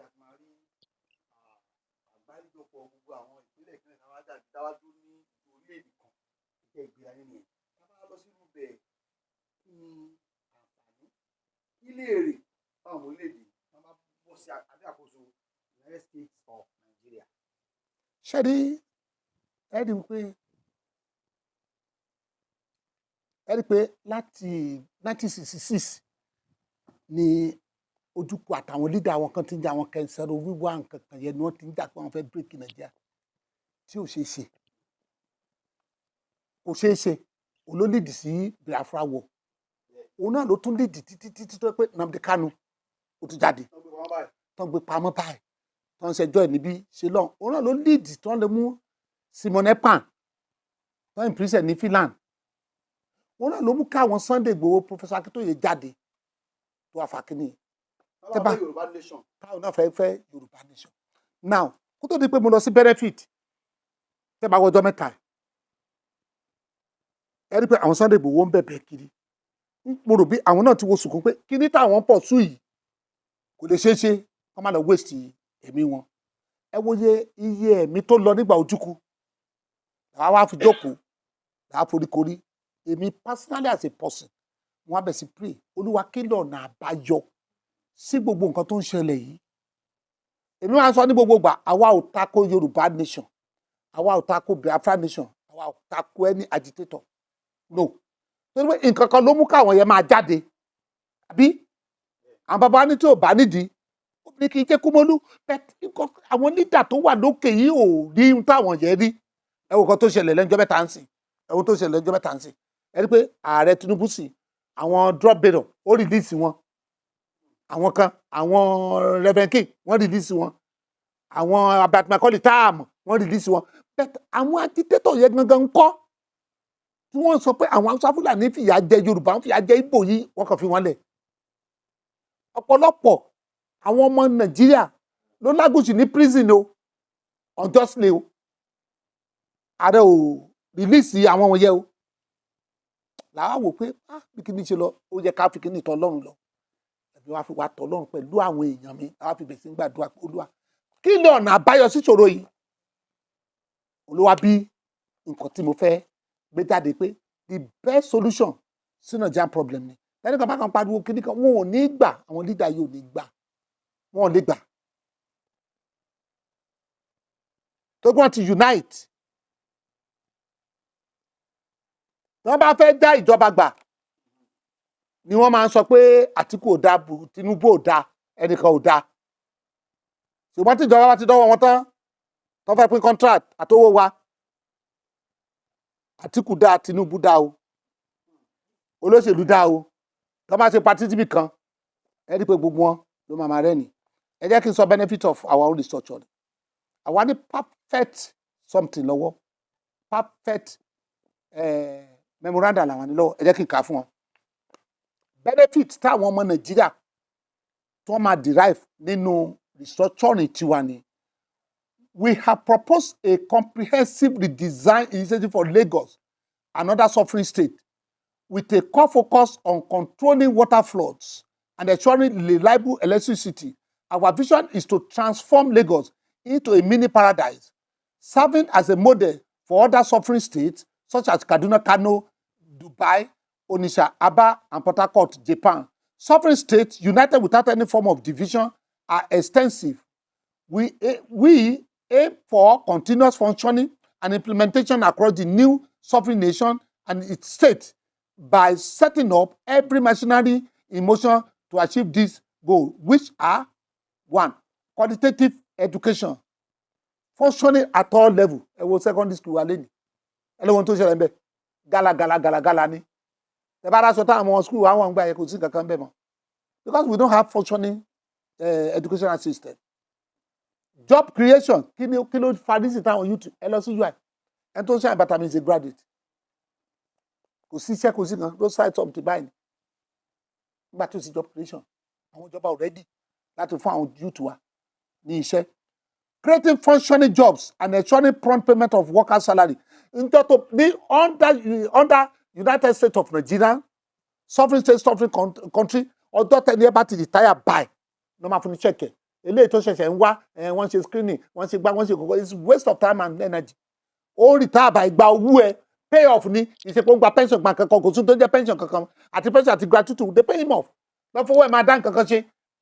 a ti máa rí àgbáríjọpọ̀ gbogbo àwọn ìpínlẹ̀ ìpínlẹ̀ táwa jáde táwa dúró ní orílẹ̀-èdè kan ìjẹ́ ìgbéra nínú ẹ̀ táwa lọ sínú bẹ̀ kí ni àǹfààní kí lè rè fáwọn orílẹ̀-èdè wọn bá bọ́ sí abẹ́ àkóso United States of Nigeria. ṣé rí ẹ rí pé láti 1966 ni ojúkọ àtàwọn lídà àwọn kan ti ń jà àwọn kẹsàn-án wíwá nǹkan kan yẹn ni wọ́n ti ń jà pé wọ́n fẹ́ bírèkì Nàìjíríà tí ò ṣeé ṣe kò ṣeé ṣe olólìdì sí Biafra war òun náà ló tún lìdì títí tó pé Nnamdi Kanu ó ti jáde tó ń gbé pamọ́ báyìí tó ń ṣẹjọ́ ẹ̀ níbí ṣe lọ́n òun náà ló lìdì tó ń lè mú Simon Ekpan tó ń pírísẹ̀ ní Finland òun náà ló mú káwọn Sunday Igboho Professor Akintoye jáde tó àfàkínní táwọn náà fẹ́ Yorùbá nation now kó tó di pé mo lọ sí benefit tẹ́ bá wọjọ́ mẹ́ta ẹ rí pé àwọn Sunday Igboho ń bẹ̀bẹ̀ kiri mo rò bí àwọn náà ti wo sùkún pé kí ní táwọn pọ̀ sú yìí kò lè ṣeé ṣe wọ́n má lọ waste ẹ̀mí wọn ẹ wo iye ẹ̀mí tó lọ nígbà ojúkú làwa wá fi jókòó làwa foríkorí èmi personally as a person wọn á bẹ̀ sí pray Olúwa kí lọ̀nà àbáyọ sí gbogbo nǹkan tó ń ṣẹlẹ̀ yìí èmi máa ń sọ ní gbogbo ìgbà àwa ò tako Yorùbá nation àwa ò tako Biafra nation àwa ò tako any agitator no torí pé nǹkan kan ló mú káwọn yẹn máa jáde àbí àwọn bàbá ní tí ò bá nídìí obìnrin kì í jẹ́ kúmọ́lú àwọn lídà tó wà lókè yìí ò rí ohun táwọn yẹn rí ẹ wo kan tó ṣẹlẹ̀ lẹ́jọ́ mẹ́ta ń sìn ẹ wo tó ṣẹlẹ̀ lẹ́jọ́ mẹ́ta ń sìn ẹ rí pé ààrẹ Tinubu sì àwọn drop baron ó release wọn àwọn kan àwọn Reverend King wọ́n release wọn àwọn Abat Macaulay táàmù wọ́n release wọn àwọn agitator yẹn gangan ń kọ́ tí wọ́n sọ pé àwọn Hausa Fúlàní fìyà jẹ Yorùbá ń fìyà jẹ Ìgbò yìí wọ́n kàn fi wọ́n lẹ̀ ọ̀pọ̀lọpọ̀ àwọn ọmọ Nàìjíríà ló lágùsì ní prison o unjustly o ààrẹ ò release àwọn wọn yẹ o làwa wò pé bí kìíní ṣe lọ ó yẹ ká fi kìíní tọ Ọlọ́run lọ ẹbí wa fi wá tọ Ọlọ́run pẹ̀lú àwọn èèyàn mi àwa fi bẹ̀rẹ̀ sí gbàdúrà pé Olúwa kí ni ọ̀nà àbáyọ sí ìṣòro yìí Olúwa bí nǹkan tí mo fẹ́ gbé jáde pé the best solution sí Nigerian problem ni ẹni kan bá kan pariwo kíní kan wọn ò ní gbà àwọn leader yìí ò ní gbà wọn ò lè gbà tó gbọ́n ti unite tí wọ́n bá fẹ́ dá ìjọba gbà ni wọ́n máa ń sọ pé Àtíkù ò dáa Tinubu ò dáa ẹnìkan ò dáa ṣùgbọ́n tí ìjọba bá ti dọ́wọ́ wọn tán tó fẹ́ pín contract àtowó wa Àtíkù dáa Tinubu dáa o olóṣèlú dáa o tó bá ṣe party tíbi kan ẹ rí i pé gbogbo wọn ló máa rẹ́ni ẹ jẹ́ kí n sọ benefit of our own restructure àwa ní perfect something lọ́wọ́ perfect memorandum làwọn ní lọ́wọ́ ẹ jẹ́ kí n kà á fún wọn benefit táwọn ọmọ Nàìjíríà tó máa derive nínú restructuring tiwa ni we have proposed a comprehensive redesign initiative for Lagos and other suffering states with a core focus on controlling water floods and ensuring reliable electricity. Our vision is to transform Lagos into a mini paradise, serving as a model for other suffering states such as Kaduna, Kano, Dubai, Onitsha, Aba, and Port Harcourt, Japan. Suffering states united without any form of division are extensive. We aim for continuous functioning and implementation across the new sovereign nation and its state by setting up every machinery in motion to achieve this goal, which are 1. Qualitative education, functioning at all levels. Ẹ wo secondary school wa lẹ́nu. Ẹ lọ́wọ́n tó ṣẹlẹ̀ ń bẹ̀. Gala ni. Ẹ bá aṣọ táwọn school wa wọ́n ń gbà yẹ kò sí kankan bẹ́ẹ̀ mọ́. Because we don't have functioning educational system. Job creation, kí ló fàdísì táwọn youth ẹ lọ sí UI. Ẹni tó ń ṣe àbàtà mi is a graduate. Kò sí iṣẹ́ kò sí kan ló side something báyìí. Nígbà tó sí job creation, àwọn ìjọba already láti fún àwọn youth wa ní iṣẹ́. Creating functioning jobs and ensuring prompt payment of workers' salary. Under United States of Nigeria, sovereign state, sovereign country, ọjọ́ tẹ́ni ẹ bá ti retire by, no máa fún ní check ẹ̀. eléyìí tó ṣẹ̀ṣẹ̀ ń wá wọ́n ṣe screening wọ́n ṣe gbá wọ́n ṣe kókó it's waste of time and energy ó rí táàbà ìgbà owó ẹ pay off ni ìṣepọ̀ ń gba pension gbà kankan kò tún tó jẹ́ pension kankan àti pension àti gratuity they pay him off lọ́fọwọ́ ẹ̀ máa dá nǹkan kan ṣe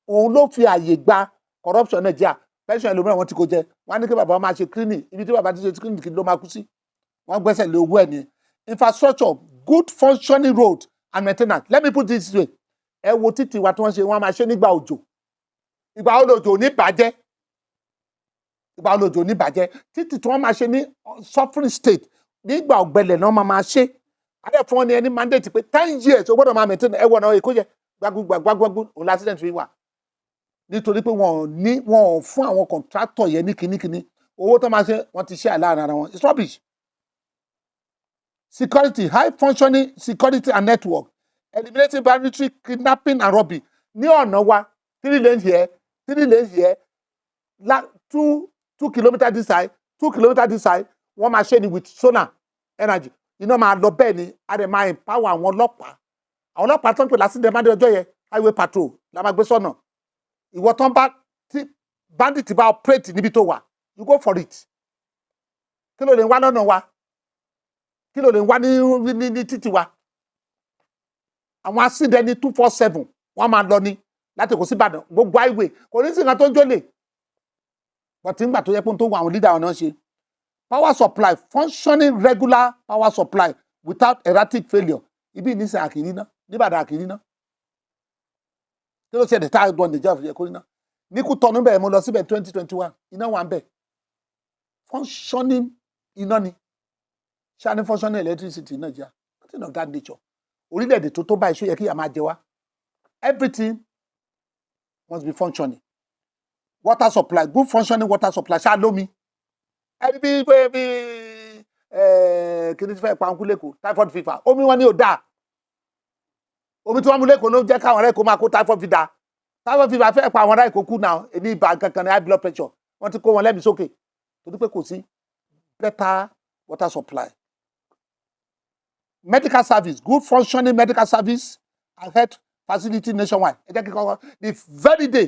òun ló fi àyè gba corruption Nàìjíríà pension ẹlòmíràn wọn ti kó jẹ wọn á ní kí bàbá máa ṣe screening ibi tí bàbá ti ṣe screening kí ló máa kú sí wọn gbẹ́sẹ̀ lé owó ẹ̀ ní infrastructure good functioning road and maintenance let me put it this way ẹ wo títì wa tí wọ́n ṣe wọ́n máa ṣe nígbà òjò ìgbà òjò ní bàjẹ́ ìgbà òjò ní bàjẹ́ títì tí wọ́n máa ṣe ní suffering state nígbà ọ̀gbẹlẹ̀ náà máa ṣe alẹ́ fún wọn ní ẹni mandate pé 10 years o gbọ́dọ̀ máa maintain ẹ wọ̀ náà èkó yẹ gbagbo òun accident fi wà nítorí pé wọn ò fún àwọn contractor yẹn ní kínníkínní owó tó máa ṣe wọ́n ti ṣe àìláàrin ara wọn it's rubbish. Security high functioning security and network eliminating banditry kidnapping and robbery ní ọ̀nà wa 3 lanes here 3 lanes here 2 kilometres this side 2 kilometres this side wọ́n máa ṣe ni with solar energy iná máa lọ bẹ́ẹ̀ ni a dẹ̀ máa empower àwọn ọlọ́pàá tó ń pè lásìndẹ̀ máa dé ọjọ́ yẹn highway patrol la máa gbé sọ́nà ìwọ tán bá tí bandit bá operate níbi tó wà you go for it kí ló lè wá lọ́nà wa kí ló lè wá ní títì wa àwọn asíndẹ̀ ní 247 wọ́n máa lọ ní láti kò sí Ìbàdàn gbogbo highway kò ní sí nǹkan tó ń jólè but nígbà tó yẹ pé tó wọ àwọn leader ọ̀nà ṣe power supply functioning regular power supply without erratic failure ibi ìníṣẹ́ àkìrí ná níbàdàn àkìrí ná kí ló ṣe ẹ̀dẹ̀ tá a gbọ́n Nàìjíríà fi yẹ kó rí ná ní Kútọ̀nù bẹ́ẹ̀ mo lọ síbẹ̀ 2021 iná wà ń bẹ̀ functioning iná ni ṣáà ní functioning electricity Nàìjíríà nothing of that nature orílẹ̀-èdè tó báyìí ṣó yẹ kí a máa jẹ wá everything must be functioning water supply good functioning water supply ṣáà lómi ẹni bí kí ni ti fẹ́ pa nkú lẹ́kọ̀ọ́ typhoid fever omi wọn ni ò dáa omi tí wọ́n mú lẹ́kọ̀ọ́ ló jẹ́ káwọn ará Èkó máa kó typhoid fever fẹ́ pa àwọn ará Èkó kú náà èní ibà kankan ní high blood pressure wọ́n ti kó wọn lẹ́mìí sókè torí pé kò sí better water supply medical service good functioning medical service and health facility nationwide ẹ jẹ́ kí kọ́kọ́ the very day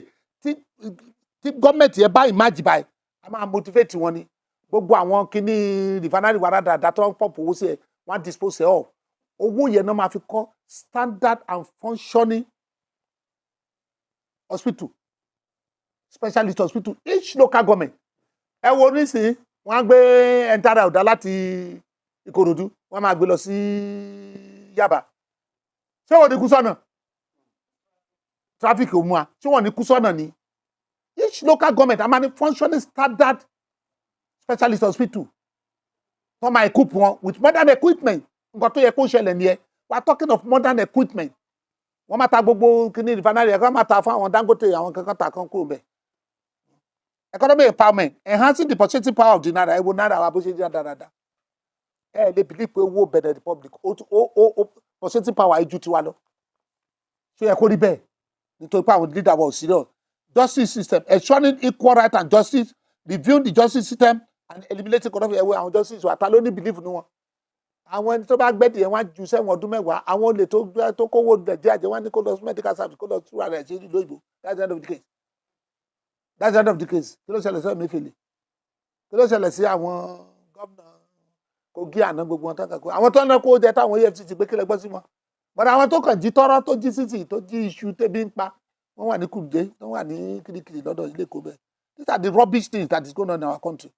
tí gọ́ọ̀mẹ̀ntì yẹn bá ìmájì báyìí a máa motivate wọn ni gbogbo àwọn kíní refinery wàrà dáadáa tó ń pọ̀pọ̀ owó sí ẹ̀ wọ́n á dispose ẹ̀ off owó yẹn náà máa fi kọ́ standard and functioning hospital specialist hospital each local government ẹ wo nísìnyí wọ́n á gbé ẹ̀ńtàrà ọ̀dà láti Ìkòròdú wọ́n máa gbé lọ sí Yaba ṣé wọ́n ní kú sọ́nà traffic ò mú wa ṣé wọ́n ní kú sọ́nà ni each local government a máa ní functioning standard specialist hospital wọ́n máa equip wọn with modern equipment nǹkan tó yẹ kó ṣẹlẹ̀ nìyẹn we are talking of modern equipment wọ́n máa ta gbogbo kíní refinery ẹ̀kọ́ máa ta fún àwọn Dangote àwọn kankan ta kan kúrò bẹ́ẹ̀ economic empowerment enhancing the purchasing power of the naira ẹ wo náírà wa bó ṣe jẹ́ dáadáa ẹ lè believe pé owó Benin Republic ó purchasing power ju tiwa lọ ṣé yẹ kó rí bẹ́ẹ̀ nítorí pé àwọn leader wa ò serious justice system ensuring equal right and justice reviewing the justice system and eliminating corruption ẹ̀wọ̀ àwọn justice wa ta ló ní belief ní wọn àwọn ẹni tó bá gbẹ́dì yẹn wọ́n á ju sẹ́wọ̀n ọdún mẹ́wàá àwọn olè tó kówó Nàìjíríà jẹ́ wọ́n ní kó lọ sí medical service kó lọ túra rẹ̀ ṣe ìlú òyìnbó that's the end of the case that's the end of the case kí ló ṣẹlẹ̀ sí Emefiele kí ló ṣẹlẹ̀ sí àwọn gómìnà Kogi àná gbogbo wọn tán kankan àwọn tó ń lọ kó jẹ táwọn EFCC gbé kílẹ̀ gbọ́ sí wọn bọ́dà àwọn tó kàn jí tọ́rọ́ tó jí sísì tó jí iṣu tẹ́bí ń pa wọ́n wà ní Kùjé wọ́n wà ní Kirikiri lọ́dọ̀ ilé Èkó bẹ́ẹ̀ these are the rubbish things that is going on in our country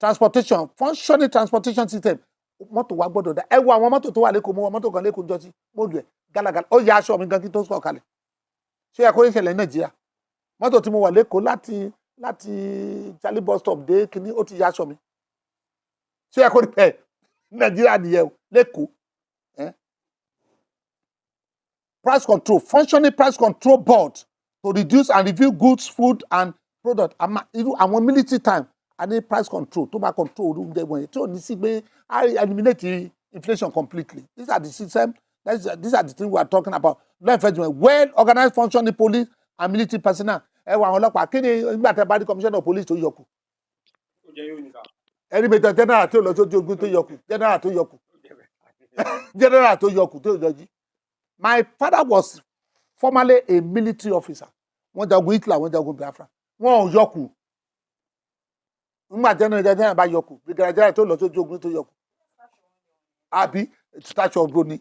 transportation functioning transportation system mọ́tò wa gbọ́dọ̀ dá ẹ wo àwọn mọ́tò tó wà lẹ́kọ̀ọ́ mọ́ mọ́tò kan lẹ́kọ̀ọ́ jọ sí mọ́lù ẹ̀ gálagàlà ó yẹ aṣọ mi gan kí tó sọ̀ kalẹ̀ ṣé ẹ kó ìṣẹ̀lẹ̀ ní Nàìjíríà mọ́tò tí mo wà lẹ́kọ̀ọ́ láti Charlie bus stop dé kínní ó ti yẹ aṣọ mi ṣé ẹ kó rí ẹ Nàìjíríà nìyẹn o lẹ́kọ̀ọ́ price control functioning price control board to reduce and review goods food and product irú àwọn military time a ní price control tó máa control oúnjẹ wọ̀nyí tí ò ní sí pé eliminate inflation completely these are the system these are the things we are talking about law enforcement well organized functioning police and military personnel ẹ wọ àwọn ọlọ́pàá kí ni nígbà tí a bá rí commissioner of police tó yọkù ẹni bẹ̀tẹ̀ general tó lọ sójú ogun tó yọkù general tó yọjú. My father was formerly a military officer wọ́n jagun Hitler wọ́n jagun Biafra wọn ò yọkù nígbà jẹ́nà bá yọkù brigadier tó lọ sójú ogun tó yọkù àbí statue of boni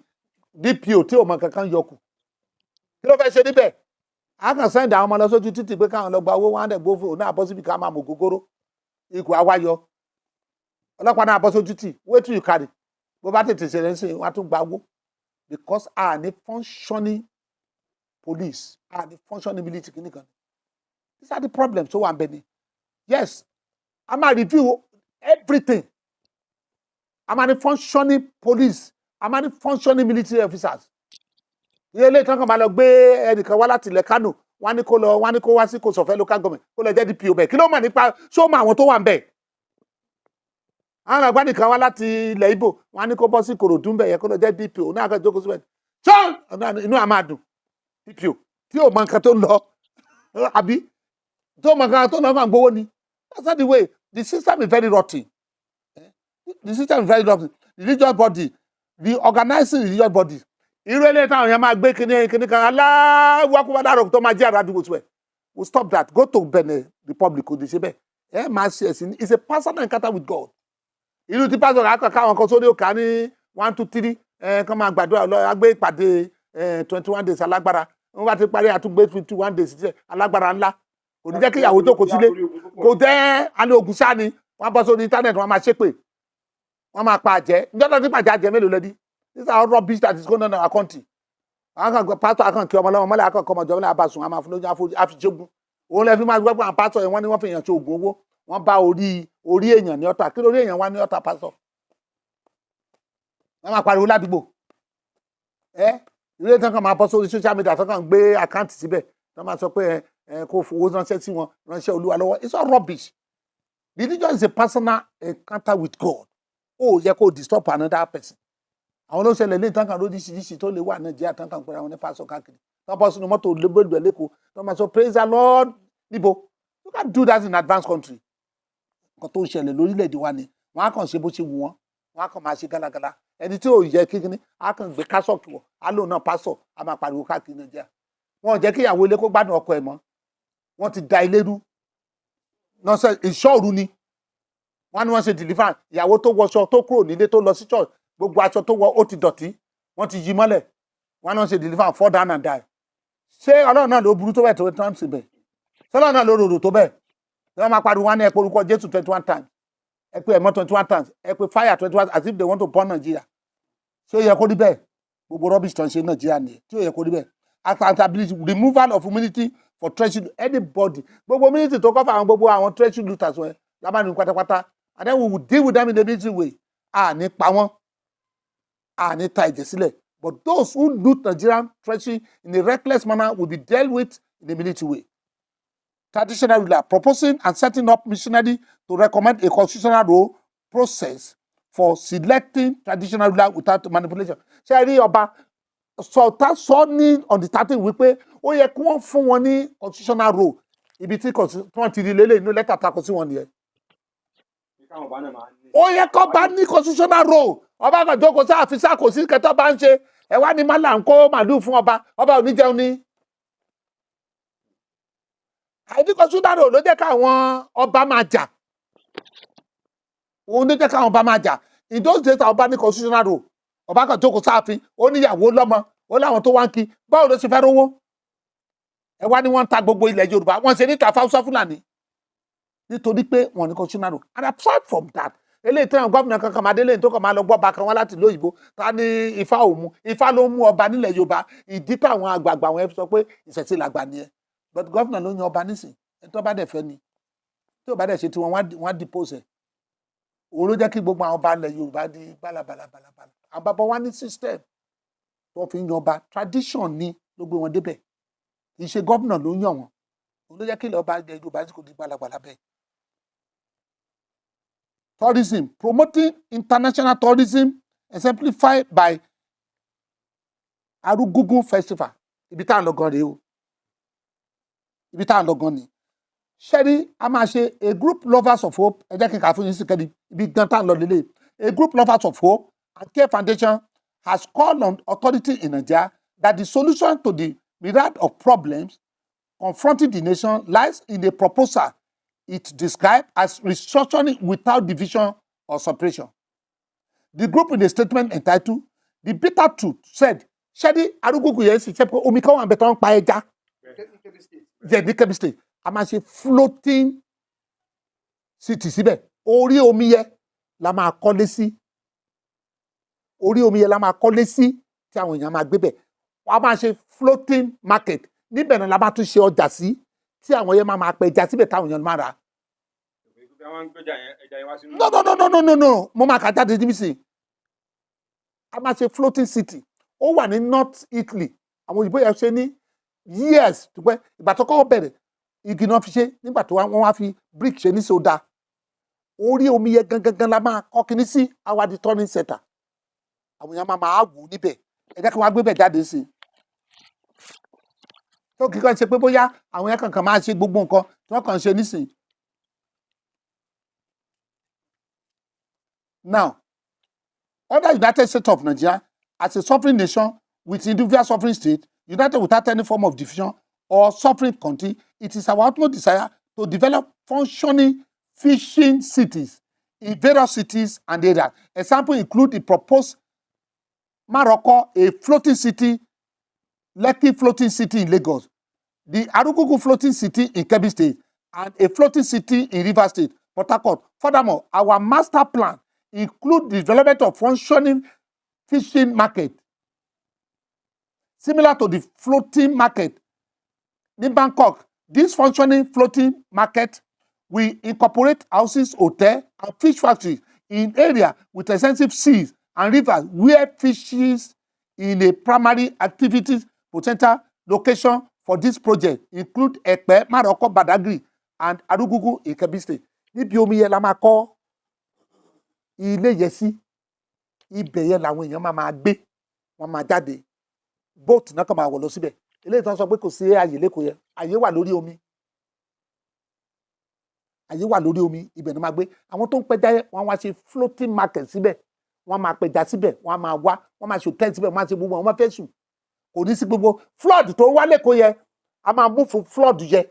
DPO tí ò mọ kankan yọkù kí ló fẹ́ ṣe níbẹ̀ a kàn sẹ́ndì àwọn ọmọ lọ sójú títì pé káwọn lọ gba owó wọn á dẹ̀ gbófò náà bọ́ síbi ká máa mọ̀ gógóró ikú awáyọ ọlọ́pàá náà bọ́ sójú tì wait till you carry bó bá tètè ṣẹlẹ̀ ń sìn wọn á tún gba owó because a ní functioning police a ní functioning military kìnnìkan these are the problems tó wà ń bẹ ni yes a máa review everything a máa ní functioning police a máa ní functioning military officers ilé ìtàn kan máa lọ gbé ẹnìkan wá láti ilẹ̀ Kánò wọ́n ní kó wá sí kò sọ̀fẹ́ local government kó lọ jẹ́ DPO bẹ̀ kí ló mọ̀ nípa ṣé ó mọ àwọn tó wà ń bẹ̀ àwọn àgbà nìkan wá láti ilẹ̀ Ìgbò wọ́n ní kó bọ́ sí Ìkòròdú ń bẹ̀ yẹ kó lọ jẹ́ DPO náà kàn jókòó síbẹ̀ ṣọ́ inú àmà dùn DPO tí ò mọ nǹkan tó ń lọ àbí tó mọ nǹkan tó ń lọ máa gbowó ni that's not the way the system is very rotten the system is very rotten the religious body the organizing religious body irú eléyìí táwọn èèyàn máa gbé kíní kan aláwọ̀kúwádàrọ̀ tó máa jẹ́ àràdúgbò tó ẹ̀ we stop that go to Benin Republic kò dé ṣe bẹ́ẹ̀ ẹ máa ṣe ẹ̀sìn it's a personal encounter with God irú tí pásítọ̀ akọ̀ káwọn kan sórí òkà ní 1 2 3 kan máa gbàdúrà lọ agbé ìpàdé 21 days alágbára wọ́n bá ti parí àtúgbé 21 days sílẹ̀ alágbára ńlá kò ní jẹ́ kí ìyàwó tó kò sílé kò jẹ́ alẹ́ ògùn sáà ni wọ́n bọ́ sórí íńtánẹ̀tì wọ́n máa ṣépè wọ́n máa pa àjẹ́ ìjọba tí pàjẹ́ àjẹ́ mélòó lẹ́dí this is our rubbish that is going on in our country àwọn pásítọ̀ akàn kí ọmọ lọ́wọ́ mọ́lẹ̀ akàn kọ́ ọmọ ìjọba abàsùn àmà fún lójú àfiṣẹ́gun òun lẹ́fí máa gbọ́ pé àwọn pásítọ̀ yẹn wọ́n ní wọ́n fi èèyàn ṣe oògùn owó wọ́n bá orí èèyàn ní ọ̀tà kí lórí èèyàn wá ní ọ̀tà pásítọ̀ wọ́n máa pariwo ládùúgbò ilé tán kan máa bọ́ sórí social media tán kan gbé àkáǹtì síbẹ̀ tán máa sọ pé kó fowó ránṣẹ́ sí wọn ránṣẹ́ olúwa lọ́wọ́ it's all rubbish religion is a personal encounter with God ó yẹ kó disturb another person àwọn ló ṣẹlẹ̀ ní ìtàn kan lóríṣiríṣi tó lè wà Nàìjíríà tán kan pẹ̀lú àwọn ní pásọ̀ káàkiri tán bọ́ sínú mọ́tò lébèlú ẹ̀ lẹ́kọ̀ọ́ tán máa sọ praise the Lord níbo you can do that in advanced country nǹkan tó ń ṣẹlẹ̀ lórílẹ̀‐èdè wa ni wọ́n á kàn ṣe bó ṣe wù wọ́n wọ́n á kàn máa ṣe gálágálá ẹni tí ò yẹ kíkíní á kàn gbé kásọ̀kì wọ̀ á lòun náà pásọ̀ á máa pariwo káàkiri Nàìjíríà wọn ò jẹ́ kí ìyàwó ilé kó gbádùn ọkọ ẹ̀ mọ́ wọ́n ti da ilé rú nọ́ọ̀sẹ̀ ìṣọ́ọ̀rù ni wọ́n ní wọ́n ṣe deliverance ìyàwó tó wọṣọ tó kúrò nílé tó lọ sí church gbogbo aṣọ tó wọ ó ti dọ̀tí wọ́n ti yí mọ́lẹ̀ wọ́n náà ṣe deliverance fall down and die ṣé Ọlọ́run náà ló burú tó bẹ́ẹ̀ tó tán sí bẹ́ẹ̀ ṣé Ọlọ́run náà ló rorò tó bẹ́ẹ̀ ṣé wọ́n máa pariwo wọn ní ẹ pé orúkọ Jésù 21 times ẹ pé ẹ̀mọ́ 21 times ẹ pé fire 21 as if they want to burn Nigeria ṣé ó yẹ kó rí bẹ́ẹ̀ gbogbo rubbish tó ń ṣe Nàìjíríà nìyẹn tí ó yẹ kó rí bẹ́ẹ̀ accountability removal of immunity for treasury anybody gbogbo immunity tó kọ́ fún àwọn gbogbo àwọn treasury looters wọn lábàánu pátápátá and then we will deal with them in the military way ní pa wọ́n ní ta ẹ̀jẹ̀ sílẹ̀ but those who loot Nigerian treasury in a reckless manner will be dealt with in the military way. Traditional ruler proposing and setting up missionary to recommend a constitutional role process for selecting traditional ruler without manipulation. Ṣé rí ọba sọ ní on the 13th wípé ó yẹ kí wọ́n fún wọn ní constitutional role ibi tí wọ́n ti rí lélẹ̀ inú lẹ́tà takò sí wọn nìyẹn. Ó yẹ kó bá ní constitutional role ọba kan jókòó sí àfisà kò sí kẹtọ́ bá ń ṣe ẹ wá ní málà ń kó màlúù fún ọba ò ní jẹun ní. àìní constitutional role ló jẹ́ káwọn ọba máa jà òun ló jẹ́ káwọn ọba máa jà in those days àwọn ọba ní constitutional role ọba kan jókòó sáàfin ó níyàwó lọ́mọ ó láwọn tó wá ń kí báwo ló ṣe fẹ́ rówó ẹ wá ní wọ́n ń ta gbogbo ilẹ̀ Yorùbá wọ́n ṣe níta fáwọ́sá Fúlàní nítorí pé wọ́n ní constitutional role and apart from that eléyìí tí àwọn gómìnà kankan máa délé tó kàn máa lọ gbọ́ ọba kan wá láti ìlú òyìnbó ta ní Ifá òmu Ifá ló mú ọba nílẹ̀ Yorùbá ìdí táwọn àgbààgbà wọn sọ pé ìṣẹ̀ṣe làgbà nìyẹn but gómìnà ló yan ọba nísìn ẹni tó bá dẹ̀ fẹ́ ni tí ò bá dẹ̀ ṣe tí wọ́n depose ẹ̀ òun ló jẹ́ kí gbogbo àwọn ọba ilẹ̀ Yorùbá di bálabàlà àwọn bàbá wa ní system tó fi ń yan ọba tradition ni ló gbé wọn débẹ̀ kì í ṣe gómìnà ló yan wọn òun ló jẹ́ kí ilẹ̀ ọba ilẹ̀ Yorùbá kò di bálabàlà bẹ́ẹ̀. Tourism, promoting international tourism exemplified by Arugungu Festival. Ibi tá à ń lọ gan rèé o. Ibi tá à ń lọ gan ni. Ṣẹ́rí a máa ṣe a group lovers of hope. Ẹ jẹ́ kí n kà fún yín sí kẹ́ni ibi gan tá à ń lọ lélẹ̀. A group lovers of hope and Care Foundation has called on authority in Nigeria that the solution to the myriad of problems confronting the nation lies in a proposal it described as restructuring without division or separation. The group in a statement entitled The Bitter Truth said, Shadi Arugugu yes, ṣe pé omi kan wà ńbẹ̀ tó ń pa ẹja. Yeah, ní Kebbi State. A máa ṣe floating city síbẹ̀. Orí omi yẹn la máa kọ́lé sí. Orí omi yẹn la máa kọ́lé sí tí àwọn èèyàn máa gbé bẹ̀. Wọ́n á máa ṣe floating market. Níbẹ̀ náà la máa tún ṣe ọjà sí tí àwọn yẹn máa pẹ ẹja síbẹ̀ táwọn èèyàn máa rà. No. Mo máa kà jáde níbi sí. A máa ṣe floating city. Ó wà ní North Italy. Àwọn òyìnbó yẹn ṣe ní years tó pẹ́. Ìgbà tó kọ́kọ́ bẹ̀rẹ̀ igi náà fi ṣe nígbà tó wọ́n wá fi brick ṣe ní soda. Orí omi yẹn gangan la máa kọ́ kíní sí awadi turning center. Àwọn èèyàn máa wù níbẹ̀. Ẹ jẹ́ kí wọ́n á gbé bẹ̀ jáde sí i. Tó kíkọ́ ṣe pé bóyá àwọn yẹn kankan máa ṣe gbogbo nǹkan tí wọ́n kàn ṣe nísìnyí. Now, under United States of Nigeria, as a sovereign nation with individual sovereign state, united without any form of division or sovereign country, it is our ultimate desire to develop functioning fishing cities in various cities and areas. Examples include the proposed Morocco, a floating city, Lekki floating city in Lagos, the Arugugu floating city in Kebbi State, and a floating city in Rivers State, Port Harcourt. Furthermore, our master plan include the development of functioning fishing market, similar to the floating market in Bangkok. This functioning floating market will incorporate houses, hotels, and fish factories in areas with extensive seas and rivers where fishes in a primary activities potential location for this project include Epe, Morocco, Badagry, and Arugugu in Kebbi State. Níbi omi yẹn la máa kọ́ ilé yẹn sí. Ibẹ̀ yẹn làwọn èèyàn máa gbé. Wọ́n máa jáde. Boat náà kàn máa wọ̀ lọ síbẹ̀. Eléyìí tó ń sọ pé kò sí àyè lẹ́kọ̀ọ́ yẹn. Àyè wà lórí omi. Àyè wà lórí omi. Ibẹ̀ ni wọ́n máa gbé. Àwọn tó ń pẹja yẹn wọ́n wá ṣe floating market síbẹ̀. Wọ́n máa pẹja síbẹ̀. Wọ́n máa wá. Wọ́n máa ṣe hotel síbẹ̀. Wọ́n máa ṣe gbogbo. Wọ́n máa fẹ́ sùn. Kò ní sí gbogbo flood tó wá lẹ́kọ̀ọ́ yẹn. A máa mú fún flood yẹn.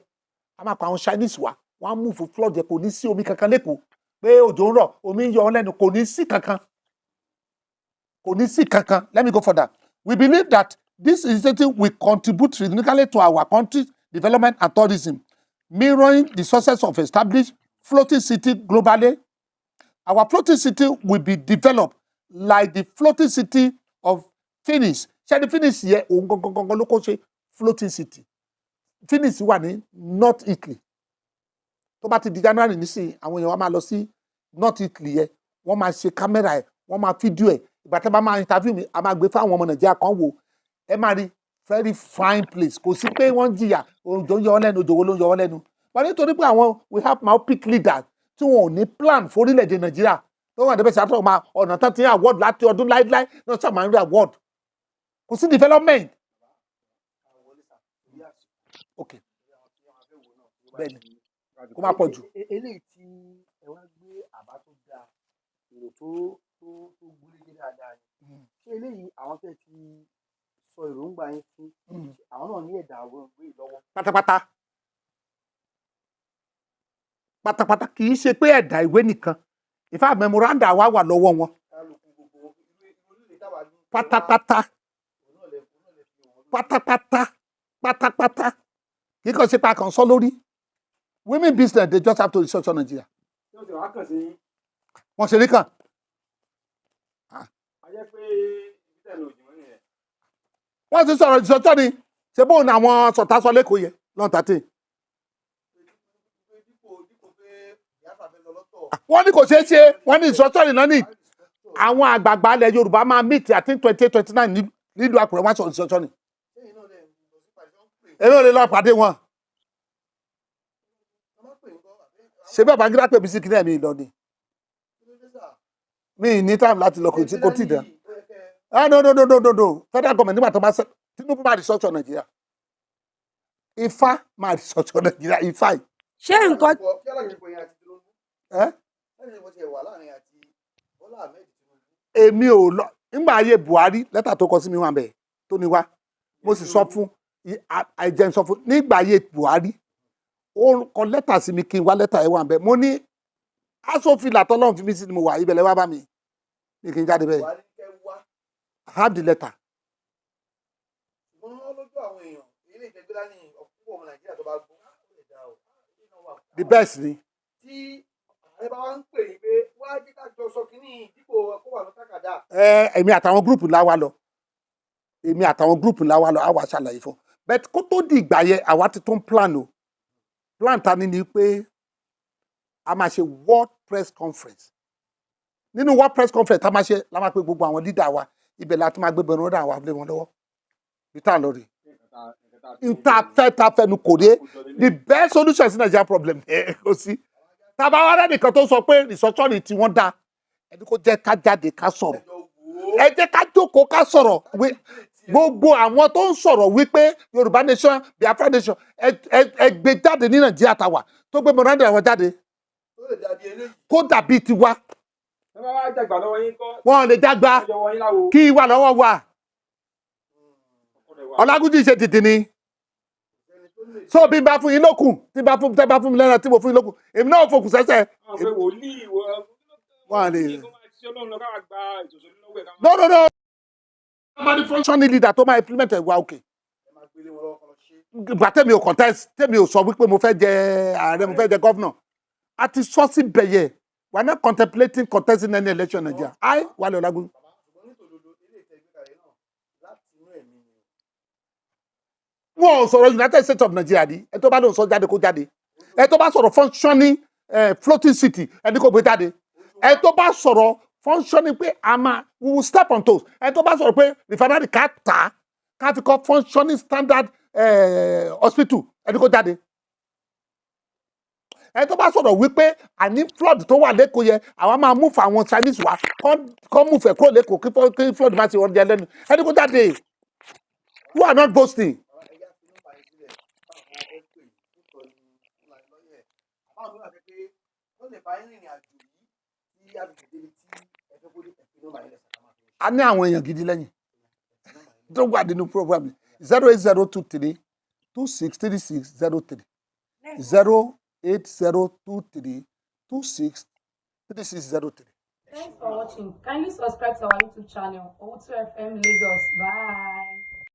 A máa pa àwọn Chinese wá. Wọ́n á mú fún flood yẹn. Kò ní sí omi kankan lẹ́kọ̀ọ́. Pé òjò ń rọ̀. Omi ń yọ ọ́ lẹ́nu. Kò ní sí kankan. Kò ní sí kankan. Let me go further. We believe that this initiative will contribute significantly to our country's development and tourism, mirroring the success of established floating city globally. Our floating city will be developed like the floating city of Phoenix. Ṣé the Phoenix yẹ òun gangan ló kó ṣe floating city? Phoenix wà ní North Italy. Tó bá ti di January nísìnyí, àwọn èèyàn wa máa lọ sí North Italy yẹ. Wọ́n máa ṣe kámẹ́rà ẹ̀, wọ́n máa fídíò ẹ̀. Ìgbà tí a bá máa interview mi, a máa gbé fáwọn ọmọ Nàìjíríà kan wò. Ẹ máa rí very fine place. Kò sí pé wọ́n jìyà, òjò ń yọ ọ́ lẹ́nu, òjò wo ló ń yọ ọ́ lẹ́nu. Wọ́n nítorí pé àwọn we have myopic leaders tí wọn ò ní plan fún orílẹ̀-èdè Nàìjíríà. Tó wà níbẹ̀ ṣàtọ̀ máa ọ̀nà tán ti ní award láti ọdún láíláí náà ṣáà máa ń rí award. Kò sí development. Okay. Bẹ́ẹ̀ni, kó má pọ̀ jù. Eléyìí tí ẹ wá gbé àbá tó dáa, èrò tó gúnrégé dáadáa ni. Ṣé eléyìí àwọn tẹ́ ti sọ èròǹgbà yín fún àwọn náà ní ẹ̀dà àwọn ìwé lọ́wọ́? Pátápátá. Pátápátá kì í ṣe pé ẹ̀dà ìwé nìkan. In fact, memoranda wa wà lọ́wọ́ wọn. Pátápátá. Pátápátá. Kì í kàn ṣe pé a kàn sọ lórí. Women business, they just have to restructure Nigeria. Wọ́n ṣe rí kàn. Wọ́n ti sọ̀rọ̀ ìṣọ́jọ́ ni. Ṣé bóun ni àwọn sọ̀tà sọ lẹ́kọ̀ọ́ yẹn lọ́n tàtí? Wọ́n ní kò ṣeé ṣe. Wọ́n ní ìṣọ́jọ́ ni náà ní. Àwọn àgbààgbà ilẹ̀ Yorùbá máa meet I think 28-29 nílùú Àkúrẹ́ wọ́n sọ ìṣọ́jọ́ ni. Èmi ò lè lọ pàdé wọn. Ṣé bẹ́ẹ̀ Babangida pè mí sí kíní ẹ̀mí Ìlọrin? Mi ní time láti lọ kò tí dán. No. Federal government nígbà tó máa ṣe Tinubu máa restructure Nàìjíríà. Ifá máa restructure Nàìjíríà. Ifá yìí. Ṣé nǹkan. Èmi ò lọ nígbà ayé Buhari lẹ́tà tó kọ sí mi wà bẹ́ẹ̀ tó ní wá mo sì sọ fún àìjẹun sọ fún nígbà ayé Buhari ó kọ lẹ́tà sí mi kí n wá lẹ́tà ẹ̀ wà ń bẹ̀ mo ní asòfin làtọ́lọ́run fi mí sí ni mo wà ibẹ̀ lẹ́ wá bá mi ní kí n jáde bẹ́ẹ̀ Buhari kẹ́ wá I have the letter. ṣùgbọ́n lójú àwọn èèyàn ilé ìtẹ́gbẹ́lá ní ọ̀pọ̀ ọmọ Nàìjíríà tó bá gbọ́ ó lè dá o iná wà. The best ni. Tí ààrẹ bá wá ń pè yín pé wá jẹ́ ká jọ sọ kínní dípò kó wà ní tákàdá. Èmi àtàwọn gúrùpù ńlá wa lọ àwa ṣàlàyé fún but kó tó di ìgbà yẹn àwa ti tún plan o plan ta ni pé a máa ṣe world press conference nínú world press conference tá a máa ṣe la máa pe gbogbo àwọn leader wa ibẹ̀ la tún máa gbé bẹ̀rù ọ̀dà wa lé wọn lọ́wọ́ peter lórí ìtafẹ́nu kò dé the best solution sí Nigeria problem kò sí tábà wá rẹ́ nìkan tó sọ pé restructuring tí wọ́n dá ẹni kò jẹ́ ká jáde ká sọ̀rọ̀ ẹ jẹ́ ká jókòó ká sọ̀rọ̀ gbogbo àwọn tó ń sọ̀rọ̀ wípé Yorùbá nation Biafra nation ẹ gbé jáde ní Nàìjíríà tàwa tó gbé mọ̀nàdà wọn jáde kó dàbí tiwa wọn lè dàgbà kí wà lọ́wọ́ wa Ọlágúnjú ṣe tètè ni so bí n bá fún yín lókun tí bá fún mi lẹ́nu tí mo fún yín lókun èmi náà fòkùn sẹ́sẹ̀. wọn lè. no. Somebody functioning leader tó máa implement ẹ̀ wá òkè. Ìgbà tẹ́mi ò contest tẹ́mi ò sọ wípé mo fẹ́ jẹ ààrẹ mo fẹ́ jẹ governor. A ti sọ sí bẹ̀yẹ̀. We are not contemplating contesting any election in Nigeria. Wale Olagunju. Wọ́n sọ̀rọ̀ United States of Nigeria ni. Ẹ tó bá lóun sọ jáde kó jáde. Ẹ tó bá sọ̀rọ̀ functioning floating city ẹni kò gbé jáde. Ẹ tó bá sọ̀rọ̀ functioning pé we will step on toes. Ẹ tó bá sọ̀rọ̀ pé refinery ká tà ká fi kọ́ functioning standard hospital ẹni kò jáde. Ẹ tó bá sọ̀rọ̀ wípé àní flood tó wà lẹ́kọ̀ọ́ yẹ àwa máa move àwọn Chinese wá kọ́ move ẹ̀ kúrò lẹ́kọ̀ọ́ kí flood má ti wọ́n jẹ lẹ́nu ẹni kò jáde. You are not boasting. A ní àwọn èèyàn gidi lẹ́yìn tó wà nínú program 08023 263603 08023 263603. Thanks for watching. Kindly subscribe to our YouTube channel, Owutu FM Lagos. Bye.